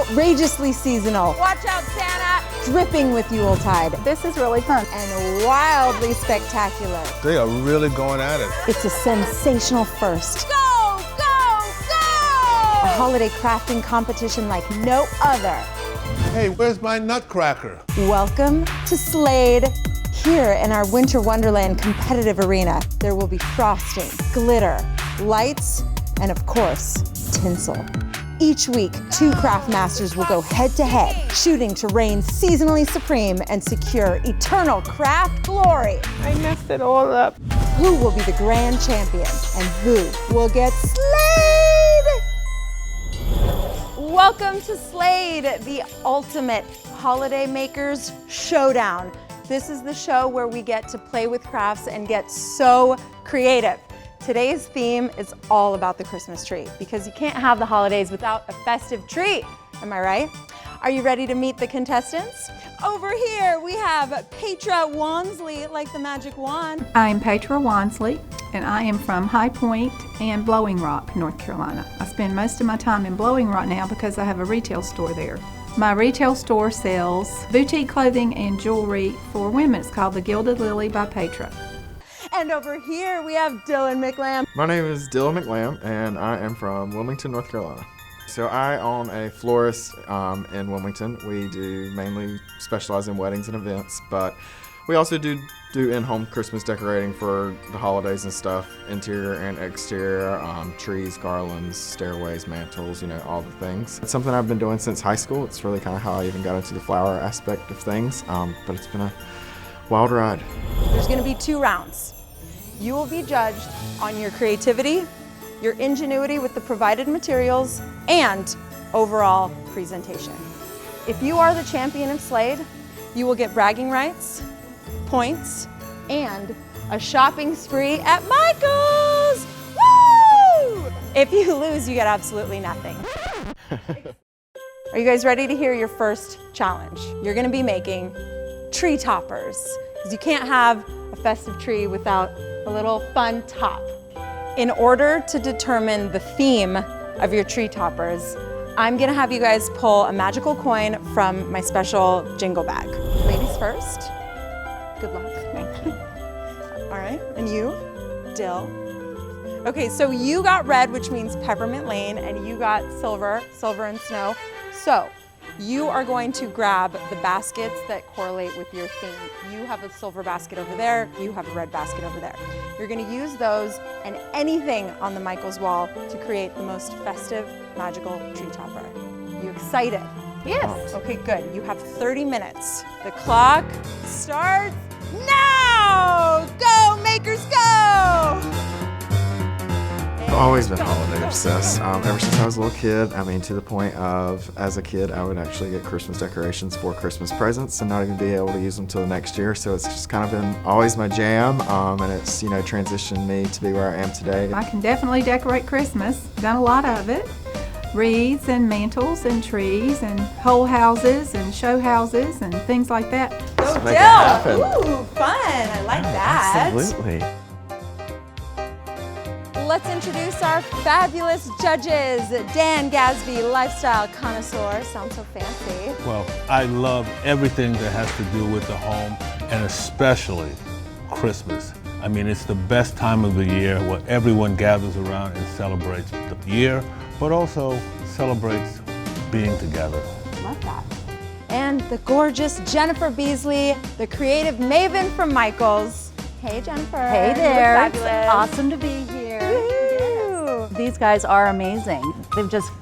outrageously seasonal. Watch out, Santa! Dripping with Yuletide. This is really fun. And wildly spectacular. They are really going at it. It's a sensational first. Go, go, go! A holiday crafting competition like no other. Hey, where's my nutcracker? Welcome to Sleighed. Here in our Winter Wonderland competitive arena, there will be frosting, glitter, lights, and of course, tinsel. Each week, 2 craft masters will go head to head, shooting to reign seasonally supreme and secure eternal craft glory. I messed it all up. Who will be the grand champion and who will get slayed? Welcome to Sleighed, the ultimate holiday makers showdown. This is the show where we get to play with crafts and get so creative. Today's theme is all about the Christmas tree because you can't have the holidays without a festive tree. Am I right? Are you ready to meet the contestants? Over here we have Patra Wansley, like the magic wand. I'm Patra Wansley, and I am from High Point and Blowing Rock, North Carolina. I spend most of my time in Blowing Rock now because I have a retail store there. My retail store sells boutique clothing and jewelry for women. It's called the Gilded Lily by Patra. And over here we have Dillon McLam. My name is Dillon McLam, and I am from Wilmington, North Carolina. So I own a florist in Wilmington. We do mainly specialize in weddings and events, but we also do in-home Christmas decorating for the holidays and stuff, interior and exterior, trees, garlands, stairways, mantles, you know, all the things. It's something I've been doing since high school. It's really kind of how I even got into the flower aspect of things, but it's been a wild ride. There's going to be 2 rounds. You will be judged on your creativity, your ingenuity with the provided materials, and overall presentation. If you are the champion of Sleighed, you will get bragging rights, points, and a shopping spree at Michaels! Woo! If you lose, you get absolutely nothing. Are you guys ready to hear your first challenge? You're gonna be making tree toppers, because you can't have a festive tree without a little fun top. In order to determine the theme of your tree toppers, I'm gonna have you guys pull a magical coin from my special jingle bag. Ladies first. Good luck. Thank you. All right, and you, Dill. Okay, so you got red, which means Peppermint Lane, and you got silver and snow. So you are going to grab the baskets that correlate with your theme. You have a silver basket over there, you have a red basket over there. You're gonna use those and anything on the Michaels wall to create the most festive, magical tree topper. You excited? Yes. Okay, good. You have 30 minutes. The clock starts now! Go, makers, go! I've always been holiday obsessed, ever since I was a little kid. I mean, to the point of, as a kid, I would actually get Christmas decorations for Christmas presents and not even be able to use them till the next year. So it's just kind of been always my jam, and it's, you know, transitioned me to be where I am today. I can definitely decorate Christmas. Done a lot of it. Wreaths and mantles and trees and whole houses and show houses and things like that. Go, Let's make it happen. Dill! Ooh, fun. I like that. Absolutely. Let's introduce our fabulous judges. Dan Gasby, lifestyle connoisseur. Sounds so fancy. Well, I love everything that has to do with the home, and especially Christmas. I mean, it's the best time of the year where everyone gathers around and celebrates the year, but also celebrates being together. Love that. And the gorgeous Jennifer Beasley, the creative maven from Michaels. Hey, Jennifer. Hey You there, look it's fabulous. awesome to be here. Woo-hoo. These guys are amazing. They've just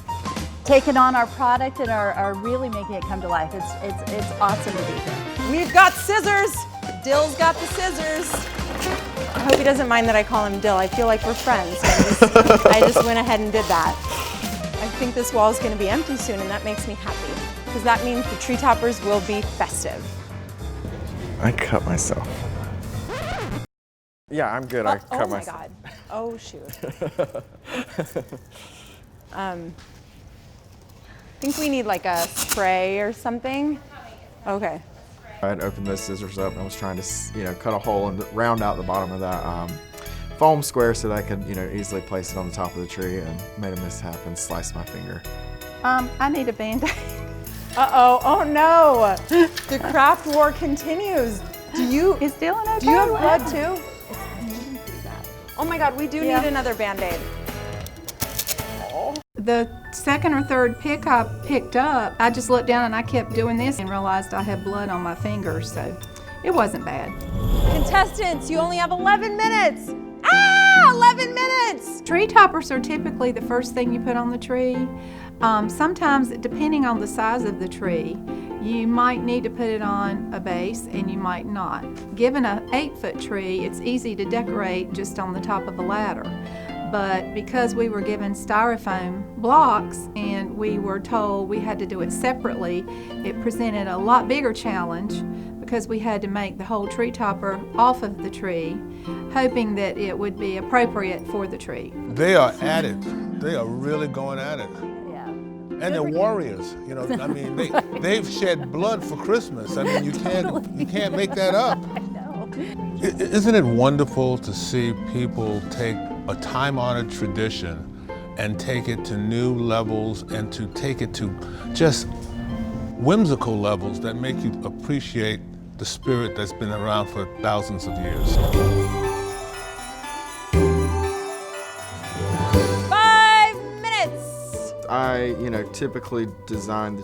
taken on our product and are really making it come to life. It's awesome to be here. We've got scissors. Dill's got the scissors. I hope he doesn't mind that I call him Dill. I feel like we're friends. I just went ahead and did that. I think this wall is going to be empty soon, and that makes me happy because that means the tree toppers will be festive. I cut myself. Yeah, I'm good. I cut oh my myself. God. Oh shoot. I think we need like a spray or something. Okay. I had opened those scissors up and I was trying to, you know, cut a hole and round out the bottom of that foam square so that I could, you know, easily place it on the top of the tree, and made a mishap and sliced my finger. I need a Band-Aid. Uh-oh, oh no. The craft war continues. Is Dillon okay? Do you have blood too? Oh my God, we do need another Band-Aid. The second or third pick I picked up, I just looked down and I kept doing this and realized I had blood on my fingers, so it wasn't bad. Contestants, you only have 11 minutes. Ah, 11 minutes. Tree toppers are typically the first thing you put on the tree. Sometimes, depending on the size of the tree, you might need to put it on a base and you might not. Given an 8-foot tree, it's easy to decorate just on the top of a ladder. But because we were given styrofoam blocks and we were told we had to do it separately, it presented a lot bigger challenge because we had to make the whole tree topper off of the tree, hoping that it would be appropriate for the tree. They are at it. They are really going at it. Yeah. And they're warriors, you know. I mean, they've shed blood for Christmas. I mean, you can't make that up. I know. Isn't it wonderful to see people take a time-honored tradition and take it to new levels and to take it to just whimsical levels that make you appreciate the spirit that's been around for thousands of years. 5 minutes. I, typically design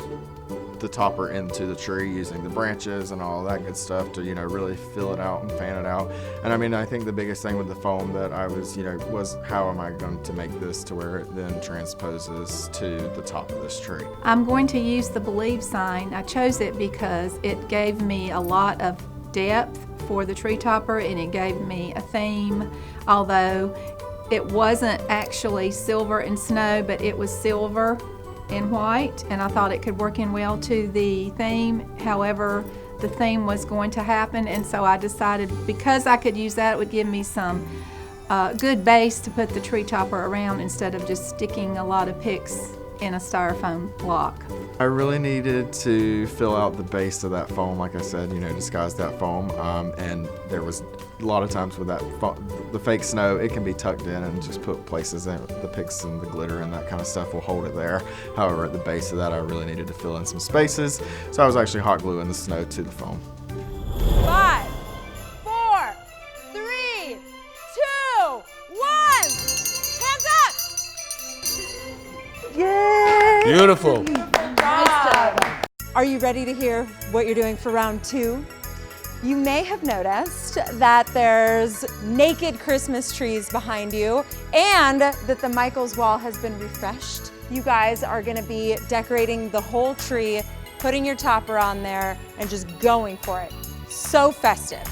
the topper into the tree using the branches and all that good stuff to, really fill it out and fan it out. And I mean, I think the biggest thing with the foam that I was, was how am I going to make this to where it then transposes to the top of this tree? I'm going to use the Believe sign. I chose it because it gave me a lot of depth for the tree topper and it gave me a theme, although it wasn't actually silver and snow, but it was silver and white, and I thought it could work in well to the theme. However, the theme was going to happen, and so I decided because I could use that, it would give me some good base to put the tree topper around instead of just sticking a lot of picks in a styrofoam block. I really needed to fill out the base of that foam, like I said, disguise that foam, and there was a lot of times with that the fake snow, it can be tucked in and just put places in the picks and the glitter and that kind of stuff will hold it there. However, at the base of that, I really needed to fill in some spaces, so I was actually hot gluing the snow to the foam. 5, 4, 3, 2, 1. Hands up. Yay! Beautiful. Are you ready to hear what you're doing for round 2? You may have noticed that there's naked Christmas trees behind you and that the Michaels wall has been refreshed. You guys are gonna be decorating the whole tree, putting your topper on there and just going for it. So festive.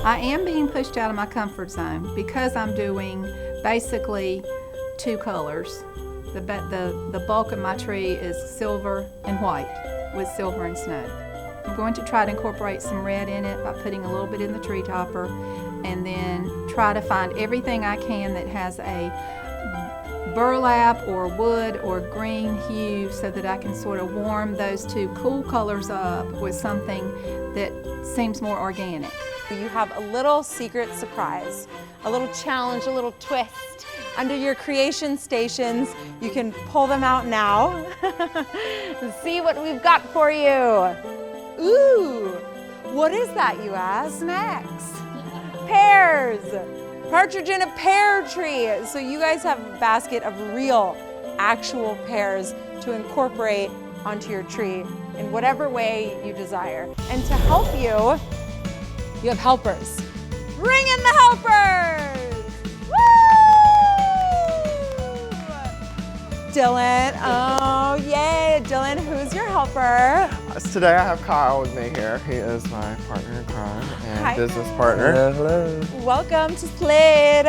I am being pushed out of my comfort zone because I'm doing basically 2 colors. The bulk of my tree is silver and white with silver and snow. I'm going to try to incorporate some red in it by putting a little bit in the tree topper and then try to find everything I can that has a burlap or wood or green hue so that I can sort of warm those 2 cool colors up with something that seems more organic. You have a little secret surprise, a little challenge, a little twist. Under your creation stations, you can pull them out now. See what we've got for you. Ooh, what is that, you ask? Snacks, pears, partridge in a pear tree. So you guys have a basket of real, actual pears to incorporate onto your tree in whatever way you desire. And to help you, you have helpers. Bring in the helpers! Dillon, oh yay. Dillon, who's your helper? Today I have Kyle with me here. He is my partner in crime and Hi, business Kyle. partner. Hello. Welcome to Sleighed.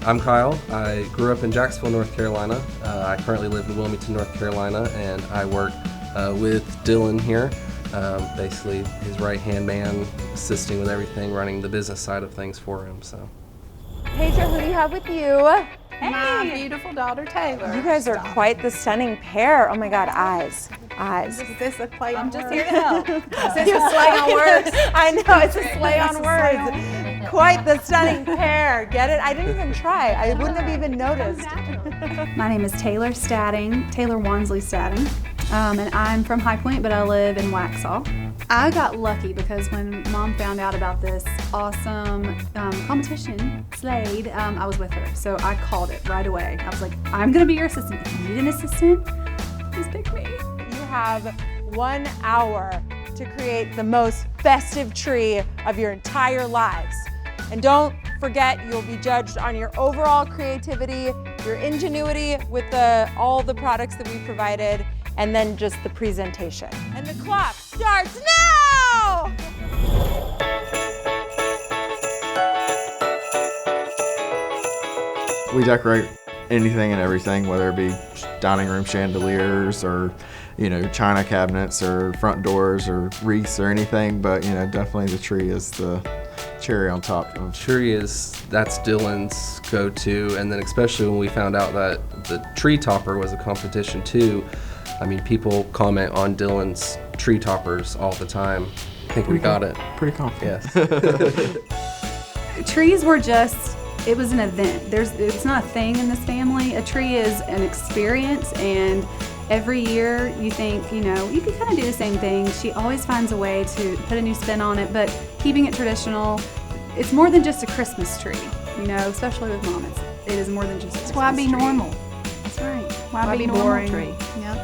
I'm Kyle. I grew up in Jacksonville, North Carolina. I currently live in Wilmington, North Carolina, and I work with Dillon here. Basically his right-hand man, assisting with everything, running the business side of things for him. So. Petra, who do you have with you? My beautiful daughter Taylor. You guys are quite the stunning pair. Oh my God, eyes. Eyes. Is this a play on I'm just words? here to help. Is this a play on words? I know, it's a play on words. quite the stunning pair. Get it? I didn't even try. I wouldn't have even noticed. My name is Taylor Wansley Stadding, and I'm from High Point, but I live in Waxhaw. I got lucky because when Mom found out about this awesome competition, Sleighed, I was with her, so I called it right away. I was like, I'm gonna be your assistant. If you need an assistant, please pick me. You have 1 hour to create the most festive tree of your entire lives. And don't forget, you'll be judged on your overall creativity, your ingenuity with all the products that we provided, and then just the presentation. And the clock starts now! We decorate anything and everything, whether it be dining room chandeliers or, you know, china cabinets or front doors or wreaths or anything, but, you know, definitely the tree is the cherry on top. Tree that's Dillon's go-to, and then especially when we found out that the tree topper was a competition too. I mean, people comment on Dillon's tree toppers all the time. I think we got it. Pretty confident. Yes. Trees were just, it was an event. It's not a thing in this family. A tree is an experience, and every year you think, you know, you could kind of do the same thing. She always finds a way to put a new spin on it, but keeping it traditional. It's more than just a Christmas tree, you know, especially with Mom. It is more than just a Christmas tree. Why be normal? That's right. Why be boring? Tree? Yep.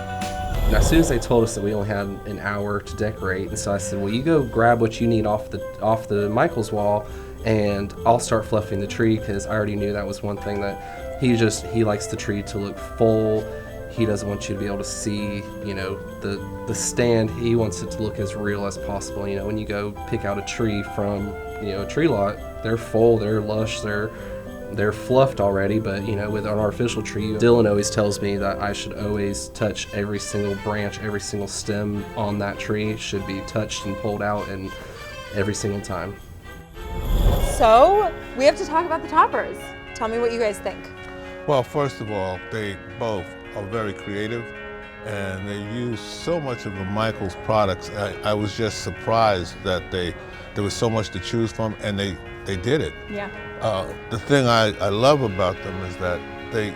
And as soon as they told us that we only had an hour to decorate, and so I said, well, you go grab what you need off the Michaels wall, and I'll start fluffing the tree, because I already knew that was one thing that he likes the tree to look full. He doesn't want you to be able to see, you know, the stand. He wants it to look as real as possible. You know, when you go pick out a tree from, you know, a tree lot, they're full, they're lush, they're fluffed already, but, you know, with an artificial tree, Dillon always tells me that I should always touch every single branch, every single stem on that tree should be touched and pulled out, and every single time. So, we have to talk about the toppers. Tell me what you guys think. Well, first of all, they both are very creative, and they use so much of the Michaels products. I was just surprised that there was so much to choose from, and they did it. Yeah. The thing I love about them is that they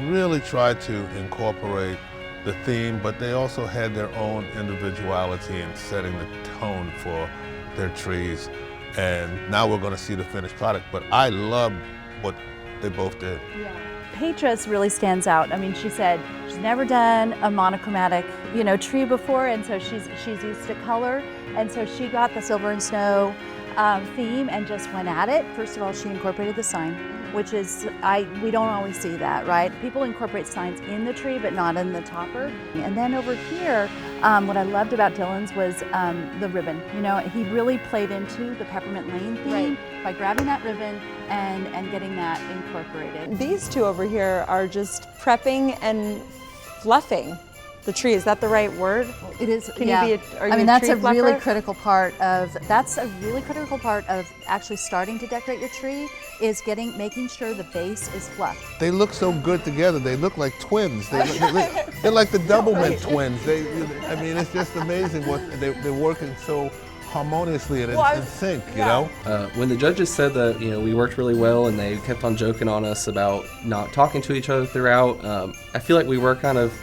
really tried to incorporate the theme, but they also had their own individuality in setting the tone for their trees. And now we're going to see the finished product, but I love what they both did. Yeah. Patra's really stands out. I mean, she said she's never done a monochromatic, you know, tree before, and so she's used to color, and so she got the silver and snow theme and just went at it. First of all, she incorporated the sign, which is, we don't always see that, right? People incorporate signs in the tree, but not in the topper. And then over here, what I loved about Dillon's was the ribbon. You know, he really played into the Peppermint Lane theme by grabbing that ribbon and getting that incorporated. These two over here are just prepping and fluffing the tree. Is that the right word? It is. Can yeah. you be are you I mean, a that's tree a really fluffer? critical part of actually starting to decorate your tree is making sure the base is fluffed. They look so good together. They look like twins. They're like the Doublemint twins. I mean, it's just amazing what they're working so harmoniously and in sync, you know? When the judges said that, you know, we worked really well, and they kept on joking on us about not talking to each other throughout, I feel like we were kind of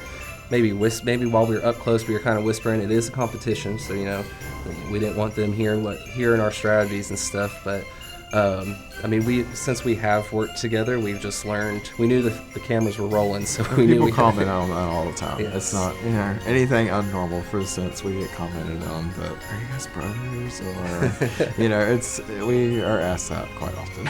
maybe while we were up close, we were kind of whispering. It is a competition, so, you know, we didn't want them hearing our strategies and stuff. But I mean, since we have worked together, we've just learned. We knew the cameras were rolling, so we knew we comment on that all the time. Yes. It's not, you know, anything abnormal. For instance, we get commented on, but are you guys brothers? Or, you know, we are asked that quite often.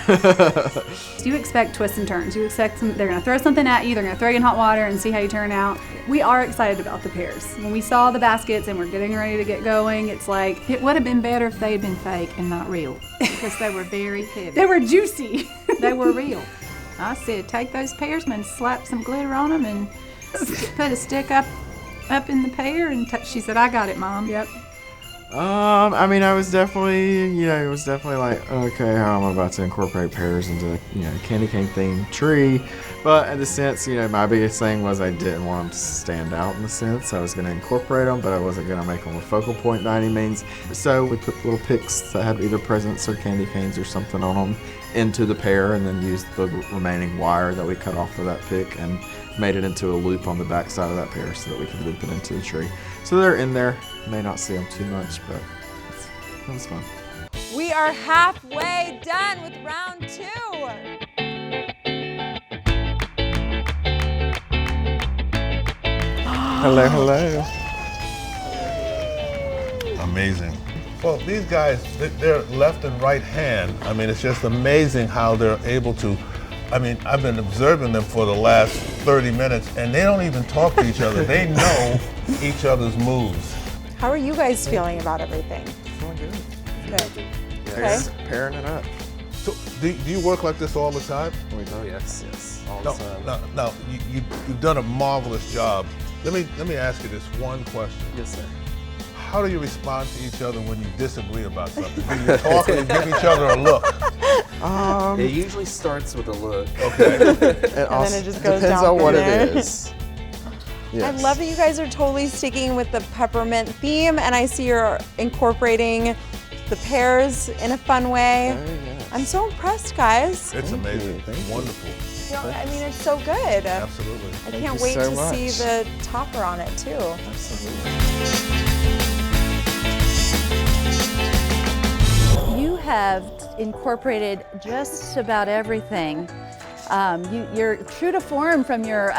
You expect twists and turns. You expect they're going to throw something at you, they're going to throw you in hot water and see how you turn out. We are excited about the pairs. When we saw the baskets and we're getting ready to get going, it's like, It would have been better if they had been fake and not real, because they were very heavy. they were juicy. They were real. I said, take those pears and slap some glitter on them and put a stick up in the pear. And she said, I got it, Mom. Yep. I mean, I was definitely, it was definitely like, okay, how am I about to incorporate pears into, candy cane themed tree? But in the sense, my biggest thing was I didn't want them to stand out in the sense. I was going to incorporate them, but I wasn't going to make them a focal point by any means. So we put little picks that had either presents or candy canes or something on them into the pear, and then used the remaining wire that we cut off of that pick and made it into a loop on the back side of that pear so that we could loop it into the tree. So they're in there. You may not see them too much, but it was fun. We are halfway done with round 2. Hello, hello. Amazing. Well, these guys, they're left and right hand. I mean, it's just amazing how they're able to. I mean, I've been observing them for the last 30 minutes, and they don't even talk to each other. They know each other's moves. How are you guys feeling about everything? Feeling good. Good. Yes, pairing it up. So, do you work like this all the time? Oh yes, all No, the time. no, you've done a marvelous job. Let me ask you this one question. Yes, sir. How do you respond to each other when you disagree about something? Do you talk and give each other a look? It usually starts with a look. Okay. It then it just goes depends down on from what there. it is. I Yes. love that you guys are totally sticking with the peppermint theme, and I see you're incorporating the pears in a fun way. Oh, yes. I'm so impressed, guys. It's Thank amazing. you, thank you. Wonderful. I mean, it's so good. Absolutely. I Thank can't you wait so to see much. the topper on it too. Absolutely. You have incorporated just about everything. You're true to form from your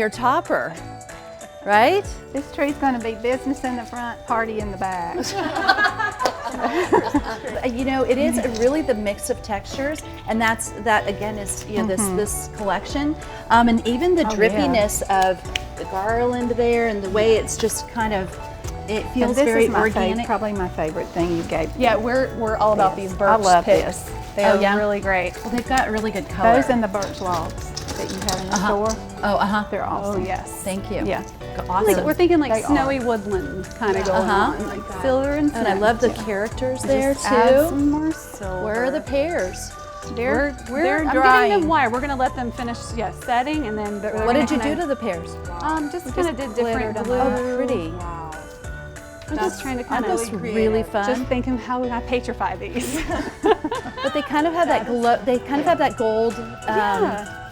topper, right? This tree's going to be business in the front, party in the back. It is really the mix of textures, and that again is this collection, and even the drippiness of the garland there, and the way it's just kind of it feels And this very is my organic. probably my favorite thing you gave. Yeah, we're all about these birch I love picks. this. They're Oh, yeah? really great. Well, they've got really good color. Those and the birch logs that you have in the store, They're awesome. Oh yes. Thank you. Yeah. Awesome. Like, we're thinking like They snowy woodland kind of going on, like silver and And I love the characters there Just add too. some more silver. Where are the pears? They're they're I'm drying. getting them wire. We're gonna let them finish setting, and then they're What gonna did you do kinda- to the pears? Just kind of did different glittered blue. them. Oh, pretty. I'm just trying to kind That's of really fun. just thinking how would I petrify these. But they kind of have that glow. They kind of have that gold,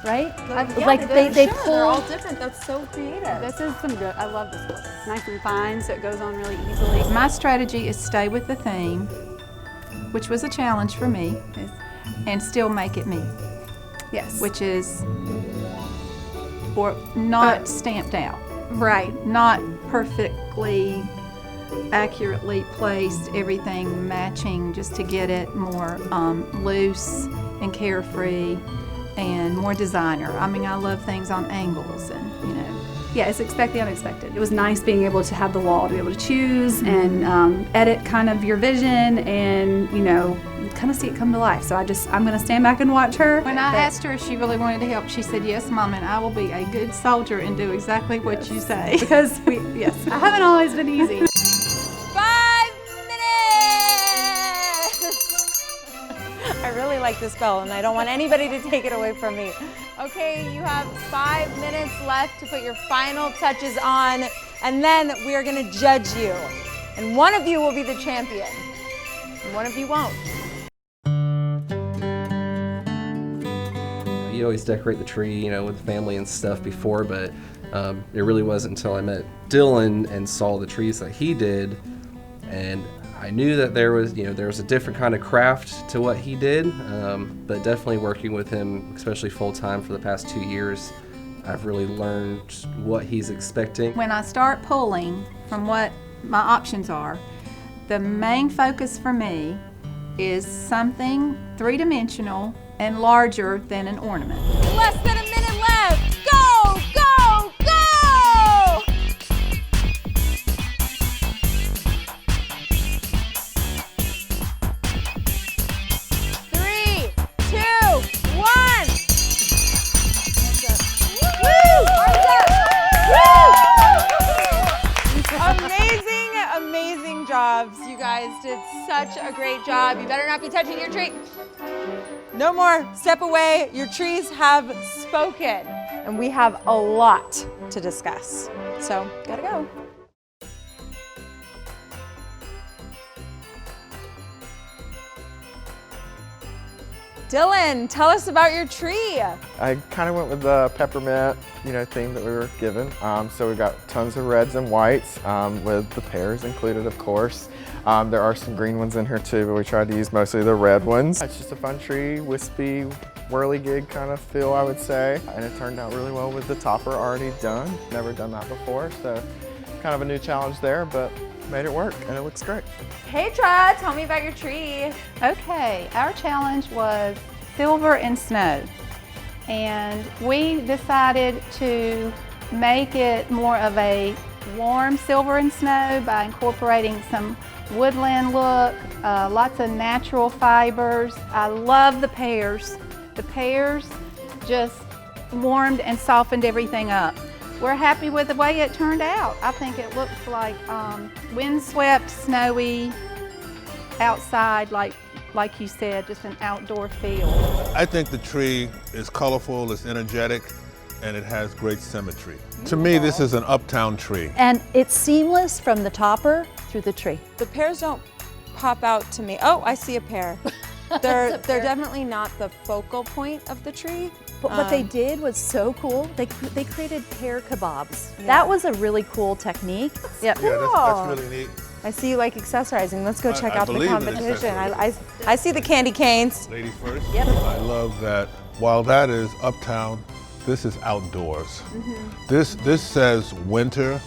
right? Like they They're pull. all different. That's so creative. This is some good. I love this look. It's nice and fine, so it goes on really easily. My strategy is stay with the theme, which was a challenge for me, and still make it me, Yes. which is or not stamped out, right. not perfectly accurately placed, everything matching, just to get it more loose and carefree and more designer. I mean, I love things on angles and, Yeah, it's expect the unexpected. It was nice being able to have the wall to be able to choose and edit kind of your vision and, kind of see it come to life. So I'm going to stand back and watch her. When I asked her if she really wanted to help, she said, "Yes, Mom, and I will be a good soldier and do exactly what you say." Because I haven't always been easy. 5 minutes! I really like this bell, and I don't want anybody to take it away from me. Okay, you have 5 minutes left to put your final touches on, and then we are gonna judge you. And one of you will be the champion, and one of you won't. You always decorate the tree, with the family and stuff before, but it really wasn't until I met Dillon and saw the trees that he did, and I knew that there was a different kind of craft to what he did, but definitely working with him, especially full time for the past 2 years, I've really learned what he's expecting. When I start pulling from what my options are, the main focus for me is something three-dimensional and larger than an ornament. Less than a minute left. Go, go, go! 3, 2, 1. Woo! Amazing, amazing did such a great job. You better not be touching your tree. No more, step away. Your trees have spoken. And we have a lot to discuss. So, gotta go. Dillon, tell us about your tree. I kind of went with the peppermint, theme that we were given. So we got tons of reds and whites with the pears included, of course. There are some green ones in here too, but we tried to use mostly the red ones. It's just a fun tree, wispy, whirligig kind of feel, I would say. And it turned out really well with the topper already done. Never done that before, so kind of a new challenge there, but made it work and it looks great. Patra, tell me about your tree. Okay, our challenge was silver and snow. And we decided to make it more of a warm silver and snow by incorporating some woodland look, lots of natural fibers. I love the pears. The pears just warmed and softened everything up. We're happy with the way it turned out. I think it looks like windswept, snowy, outside, like you said, just an outdoor feel. I think the tree is colorful, it's energetic, and it has great symmetry. To me, this is an uptown tree. And it's seamless from the topper through the tree. The pears don't pop out to me. Oh, I see a pear. They're definitely not the focal point of the tree. But what they did was so cool. They created pear kebabs. Yeah. That was a really cool technique. Yep. Yeah, that's really neat. I see you like accessorizing. Let's go check I out the believe in competition. accessories. I see the candy canes. Ladies first. Yep. I love that while that is uptown, this is outdoors. This says winter.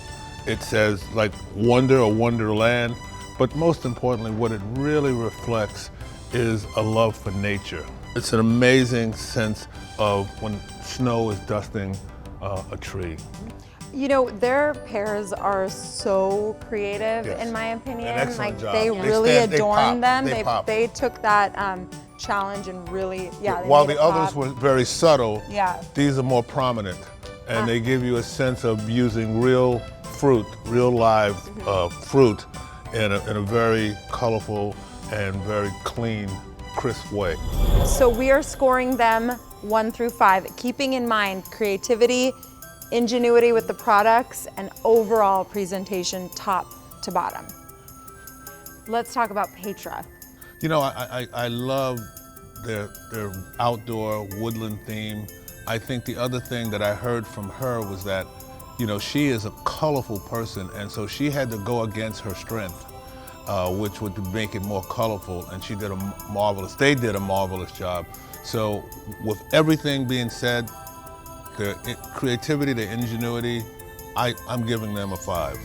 It says like wonder or wonderland. But most importantly, what it really reflects is a love for nature. It's an amazing sense of when snow is dusting a tree. You know, their pears are so creative, Yes. in my opinion. An excellent job. They They really stand- they adorned pop. them. They pop. They took that challenge and really, they While made the it others pop. were very subtle, Yeah. these are more prominent. And they give you a sense of using real fruit, real live fruit in a very colorful and very clean, crisp way. So we are scoring them 1 through 5, keeping in mind creativity, ingenuity with the products, and overall presentation top to bottom. Let's talk about Patra. You know, I love their outdoor woodland theme. I think the other thing that I heard from her was that, you know, she is a colorful person, and so she had to go against her strength, which would make it more colorful, and they did a marvelous job. So with everything being said, the creativity, the ingenuity, I'm giving them a 5.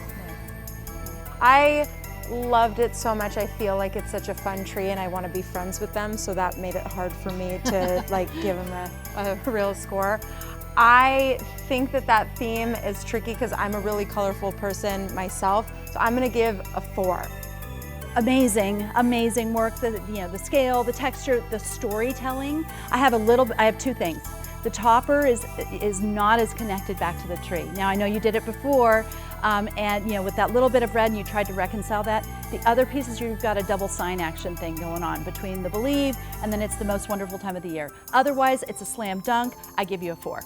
I loved it so much. I feel like it's such a fun tree and I want to be friends with them, so that made it hard for me to give them a real score. I think that theme is tricky because I'm a really colorful person myself, so I'm going to give a 4. Amazing, amazing work. The scale, the texture, the storytelling. I have 2 things. The topper is not as connected back to the tree. Now I know you did it before, and with that little bit of red, and you tried to reconcile that. The other pieces, you've got a double sign action thing going on between the believe and then it's the most wonderful time of the year. Otherwise, it's a slam dunk. I give you a 4.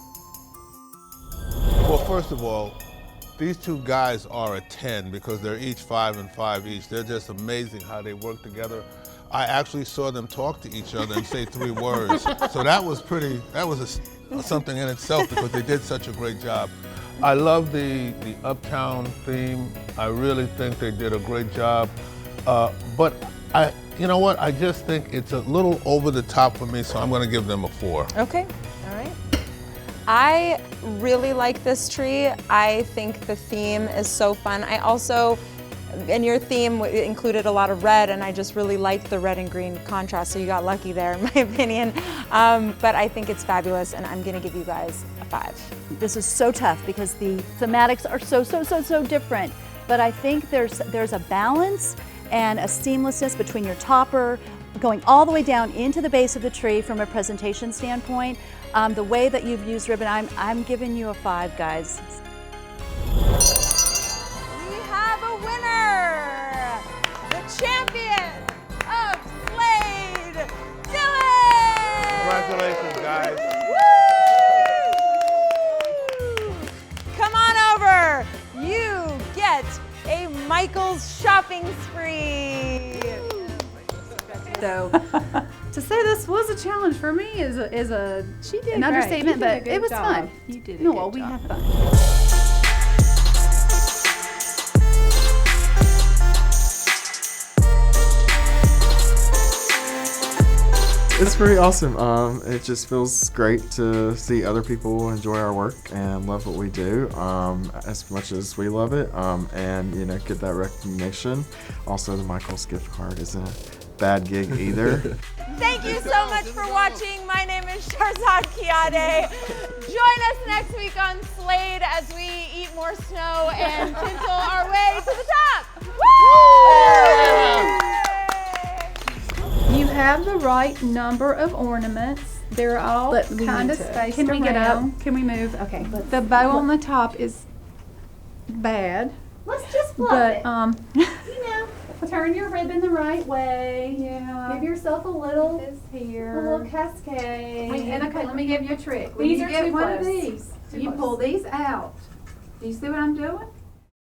Well, first of all, these 2 guys are a 10 because they're each 5 and 5 each. They're just amazing how they work together. I actually saw them talk to each other and say 3 words. So that was something in itself because they did such a great job. I love the uptown theme. I really think they did a great job. But you know what? I just think it's a little over the top for me, so I'm gonna give them a 4. Okay, all right. I really like this tree. I think the theme is so fun. I also, and your theme included a lot of red, and I just really liked the red and green contrast, so you got lucky there in my opinion. But I think it's fabulous, and I'm gonna give you guys a 5. This is so tough because the thematics are so different. But I think there's a balance and a seamlessness between your topper, going all the way down into the base of the tree from a presentation standpoint. The way that you've used ribbon, I'm giving you a 5, guys. We have a winner! The champion Congratulations, guys. Come on over. You get a Michaels shopping spree. So to say this was a challenge for me is an great. understatement, You did a but good it was job. fun. You did a No, good well, we job. had fun. It's pretty awesome. It just feels great to see other people enjoy our work and love what we do as much as we love it, and get that recognition. Also, the Michaels gift card isn't a bad gig either. Thank you so much for watching. My name is Sharzad Kiade. Join us next week on Sleighed as we eat more snow and tinsel our way to the top. Woo! You have the right number of ornaments. They're all kind of spaced Can we get up? around. Can we move? Okay. The bow on the top is bad, Let's just fluff but it. Turn your ribbon the right way. yeah. Give yourself a little Here. cascade. And okay, let me give you a trick. When These you are get too one of close. these, Too you close. pull these out. Do you see what I'm doing?